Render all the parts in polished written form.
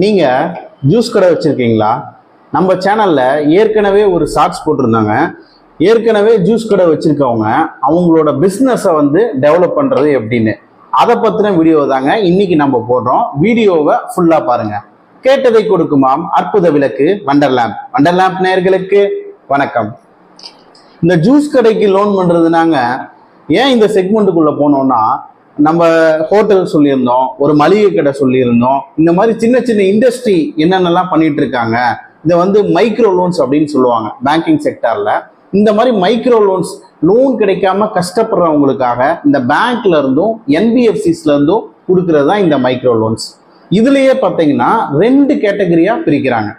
நீங்க ஜூஸ் கடை வச்சிருக்கீங்களா? நம்ம சேனல்ல ஏற்கனவே ஒரு ஷார்ட்ஸ் போட்டிருந்தாங்க. ஏற்கனவே ஜூஸ் கடை வச்சிருக்கவங்க அவங்களோட பிஸ்னஸை டெவலப் பண்றது எப்படின்னு அதை பத்தின வீடியோ தாங்க இன்னைக்கு நம்ம போடுறோம். வீடியோவை ஃபுல்லா பாருங்க. கேட்டதை கொடுக்குமாம் அற்புத விளக்கு வண்டர்லேம்ப் நேயர்களுக்கு வணக்கம். இந்த ஜூஸ் கடைக்கு லோன் பண்றதுனாங்க ஏன் இந்த செக்மெண்ட்டுக்குள்ள போனோம்னா, நம்ம ஹோட்டல் சொல்லியிருந்தோம், ஒரு மளிகை கடை சொல்லியிருந்தோம், இந்த மாதிரி சின்ன சின்ன இண்டஸ்ட்ரி என்னென்னலாம் பண்ணிட்டு இருக்காங்க. இதை மைக்ரோ லோன்ஸ் அப்படின்னு சொல்லுவாங்க பேங்கிங் செக்டார்ல. இந்த மாதிரி மைக்ரோ லோன் கிடைக்காம கஷ்டப்படுறவங்களுக்காக இந்த பேங்க்ல இருந்தும் என்பிஎஃப்சிஸ்ல இருந்தும் கொடுக்கறது தான் இந்த மைக்ரோ லோன்ஸ். இதுலயே பார்த்தீங்கன்னா 2 கேட்டகரியா பிரிக்கிறாங்க.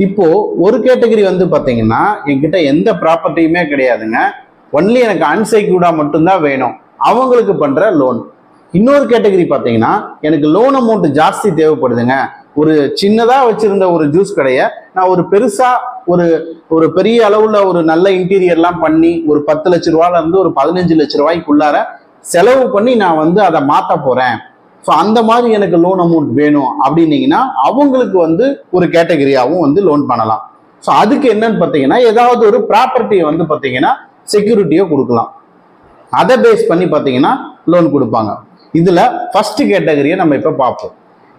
இப்போ ஒரு கேட்டகரி பார்த்தீங்கன்னா, என்கிட்ட எந்த ப்ராப்பர்ட்டியுமே கிடையாதுங்க, ஒன்லி எனக்கு அன்செக்யூர்டா மட்டும்தான் வேணும், அவங்களுக்கு பண்ற லோன். இன்னொரு கேட்டகரி பார்த்தீங்கன்னா, எனக்கு லோன் அமௌண்ட் ஜாஸ்தி தேவைப்படுதுங்க, ஒரு சின்னதா வச்சிருந்த ஒரு ஜூஸ் கடையை நான் ஒரு பெருசா ஒரு பெரிய அளவுல ஒரு நல்ல இன்டீரியர்லாம் பண்ணி ஒரு 10 லட்ச ரூபாயில இருந்து ஒரு 15 லட்ச ரூபாய்க்குள்ளார செலவு பண்ணி நான் அதை மாத்த போறேன், ஸோ அந்த மாதிரி எனக்கு லோன் அமௌண்ட் வேணும் அப்படின்னீங்கன்னா அவங்களுக்கு ஒரு கேட்டகரியாவும் லோன் பண்ணலாம். ஸோ அதுக்கு என்னன்னு பார்த்தீங்கன்னா, ஏதாவது ஒரு ப்ராப்பர்ட்டியை பார்த்தீங்கன்னா செக்யூரிட்டியோ கொடுக்கலாம். அதை பேஸ் பண்ணி பார்த்தீங்கன்னா லோன் கொடுப்பாங்க. இதுல ஃபர்ஸ்ட் கேட்டகரியை நம்ம இப்ப பார்ப்போம்.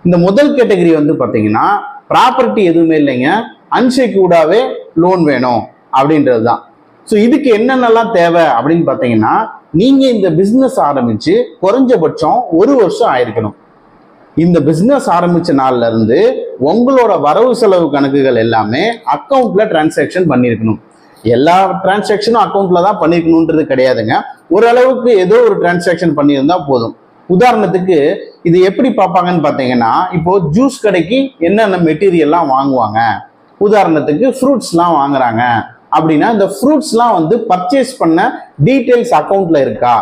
இந்த முதல் கேட்டகரி பார்த்தீங்கன்னா, ப்ராப்பர்ட்டி எதுவுமே இல்லைங்க, அன்செக்யூர்டாவே லோன் வேணும் அப்படின்றது தான். ஸோ இதுக்கு என்னென்னலாம் தேவை அப்படின்னு பார்த்தீங்கன்னா, நீங்க இந்த பிசினஸ் ஆரம்பிச்சு குறைஞ்சபட்சம் 1 வருஷம் ஆயிருக்கணும். இந்த பிசினஸ் ஆரம்பிச்ச நாள்ல இருந்து உங்களோட வரவு செலவு கணக்குகள் எல்லாமே அக்கௌண்ட்ல டிரான்சாக்ஷன் பண்ணிருக்கணும். எல்லா டிரான்சாக்ஷனும் அக்கௌண்ட்ல தான் பண்ணிருக்கணும்ன்றது கிடையாதுங்க. ஓரளவுக்கு ஏதோ ஒரு டிரான்சாக்ஷன் பண்ணியிருந்தா போதும். உதாரணத்துக்கு இது எப்படி பார்ப்பாங்கன்னு பார்த்தீங்கன்னா, இப்போ ஜூஸ் கடைக்கு என்னென்ன மெட்டீரியல்லாம் வாங்குவாங்க, உதாரணத்துக்கு ஃப்ரூட்ஸ்லாம் வாங்குறாங்க அப்படின்னா, இந்த ஃப்ரூட்ஸ்லாம் பர்ச்சேஸ் பண்ண டீட்டெயில்ஸ் அக்கௌண்ட்ல இருக்கா,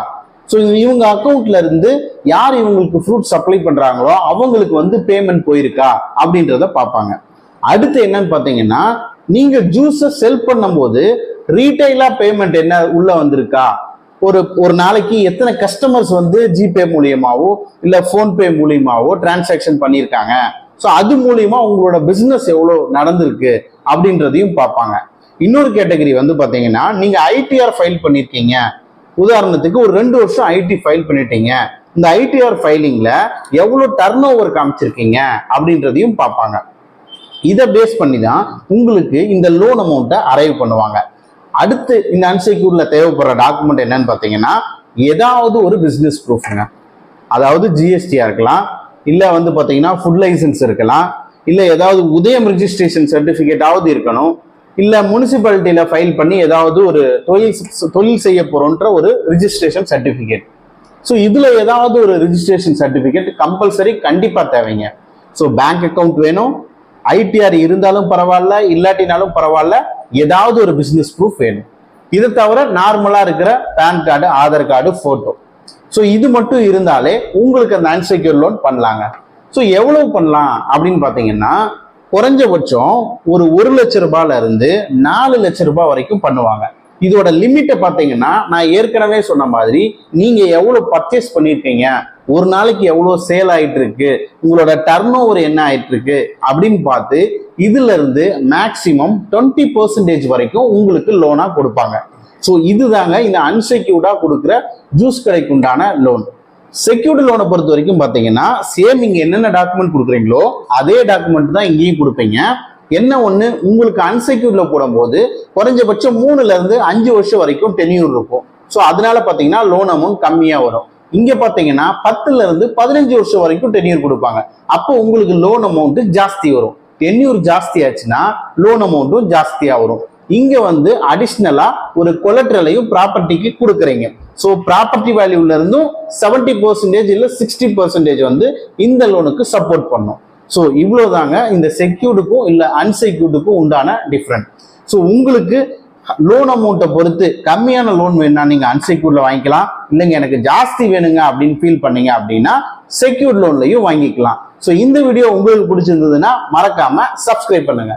ஸோ இவங்க அக்கௌண்ட்ல இருந்து யார் இவங்களுக்கு ஃப்ரூட் சப்ளை பண்றாங்களோ அவங்களுக்கு பேமெண்ட் போயிருக்கா அப்படின்றத பார்ப்பாங்க. அடுத்து என்னன்னு பார்த்தீங்கன்னா, நீங்க ஜூஸை செல் பண்ணும்போது ரீட்டைலா பேமெண்ட் என்ன உள்ள வந்திருக்கா, ஒரு நாளைக்கு எத்தனை கஸ்டமர்ஸ் ஜிபே மூலியமாவோ இல்ல போன்பே மூலியமாவோ டிரான்சாக்ஷன் பண்ணியிருக்காங்க, ஸோ அது மூலியமா உங்களோட பிசினஸ் எவ்வளோ நடந்திருக்கு அப்படின்றதையும் பார்ப்பாங்க. இன்னொரு கேட்டகரி பார்த்தீங்கன்னா, நீங்க ஐடிஆர் ஃபைல் பண்ணிருக்கீங்க, உதாரணத்துக்கு ஒரு 2 வருஷம் ஐடி ஃபைல் பண்ணிட்டீங்க, இந்த ஐடிஆர் ஃபைலிங்ல எவ்வளவு டர்ன் ஓவர் காமிச்சிருக்கீங்க அப்படின்றதையும் பார்ப்பாங்க. இதை பேஸ் பண்ணி தான் உங்களுக்கு இந்த லோன் அமௌண்ட்டை அரைவ் பண்ணுவாங்க. அடுத்து இந்த அன்செக்யூர்ல தேவைப்படுற டாக்குமெண்ட் என்னன்னு பார்த்தீங்கன்னா, ஏதாவது ஒரு பிசினஸ் ப்ரூஃப்ங்க, அதாவது ஜிஎஸ்டியா இருக்கலாம், இல்ல பார்த்தீங்கன்னா ஃபுட் லைசன்ஸ் இருக்கலாம், இல்ல ஏதாவது உதயம் ரிஜிஸ்ட்ரேஷன் சர்டிபிகேட்டாவது இருக்கணும், இல்ல முனிசிபாலிட்டியில ஃபைல் பண்ணி ஏதாவது ஒரு தொழில் செய்ய போறோன்ற ஒரு ரிஜிஸ்ட்ரேஷன் சர்டிபிகேட். ஸோ இதுல ஏதாவது ஒரு ரிஜிஸ்ட்ரேஷன் சர்டிபிகேட் கம்பல்சரி கண்டிப்பா தேவைங்க. ஸோ பேங்க் அக்கௌண்ட் வேணும், ஐடிஆர் இருந்தாலும் பரவாயில்ல இல்லாட்டினாலும் பரவாயில்ல, ஏதாவது ஒரு பிசினஸ் ப்ரூஃப் வேணும். இதை தவிர நார்மலா இருக்கிற PAN card, Aadhaar card, photo, so இது மட்டும் இருந்தாலே உங்களுக்கு அந்த அன்செக்யூர் லோன் பண்ணலாங்க. ஸோ எவ்வளவு பண்ணலாம் அப்படின்னு பார்த்தீங்கன்னா, குறைஞ்சபட்சம் ஒரு 1 லட்ச ரூபாயில இருந்து 4 லட்ச ரூபாய் வரைக்கும் பண்ணுவாங்க. இதோட லிமிட்டை பார்த்தீங்கன்னா, நான் ஏற்கனவே சொன்ன மாதிரி நீங்க எவ்வளவு பர்ச்சேஸ் பண்ணிருக்கீங்க, ஒரு நாளைக்கு எவ்வளவு சேல் ஆயிட்டு இருக்கு, உங்களோட டர்ன் ஓவர் என்ன ஆயிட்டு இருக்கு அப்படின்னு பார்த்து இதுல இருந்து மேக்சிமம் 20% வரைக்கும் உங்களுக்கு லோனா கொடுப்பாங்க. ஸோ இதுதாங்க இந்த அன்செக்யூர்டா கொடுக்குற ஜூஸ் கடைக்கு உண்டான லோன். செக்யூர்டு லோனை பொறுத்த வரைக்கும் பார்த்தீங்கன்னா, சேம் இங்க என்னென்ன டாக்குமெண்ட் கொடுக்குறீங்களோ அதே டாக்குமெண்ட் தான் இங்கேயும் கொடுப்பீங்க. என்ன ஒண்ணு, உங்களுக்கு அன்செக்யூர்ட்ல போடும்போது குறைஞ்சபட்சம் 3ல இருந்து 5 வருஷம் வரைக்கும் டென்யூர் இருக்கும். ஸோ அதனால பார்த்தீங்கன்னா லோன் அமௌண்ட் கம்மியா வரும். இங்க பாத்தீங்கன்னா 10ல இருந்து 15 வருஷம் வரைக்கும் டென்யூர் கொடுப்பாங்க. அப்போ உங்களுக்கு லோன் அமௌண்ட் ஜாஸ்தி வரும். டென்யூர் ஜாஸ்தி ஆச்சுன்னா லோன் அமௌண்ட்டும் ஜாஸ்தியா வரும். இங்க அடிஷ்னலா ஒரு கொலட்ரலையும் ப்ராப்பர்ட்டிக்கு கொடுக்குறீங்க. ஸோ ப்ராப்பர்ட்டி வேல்யூல இருந்தும் 70% இல்ல 60% இந்த லோனுக்கு சப்போர்ட் பண்ணும். ஸோ இவ்வளவுதாங்க இந்த செக்யூர்டுக்கும் இல்ல அன்செக்யூர்டுக்கும் உண்டான டிஃபரன்ஸ். ஸோ உங்களுக்கு லோன் அமௌண்ட்டை பொறுத்து கம்மியான லோன் வேணும்னா நீங்க அன்செக்யூர்ட்ல வாங்கிக்கலாம், இல்லைங்க எனக்கு ஜாஸ்தி வேணுங்க அப்படின்னு ஃபீல் பண்ணீங்க அப்படின்னா செக்யூர்ட் லோன்லையும் வாங்கிக்கலாம். ஸோ இந்த வீடியோ உங்களுக்கு பிடிச்சிருந்ததுன்னா மறக்காம சப்ஸ்கிரைப் பண்ணுங்க.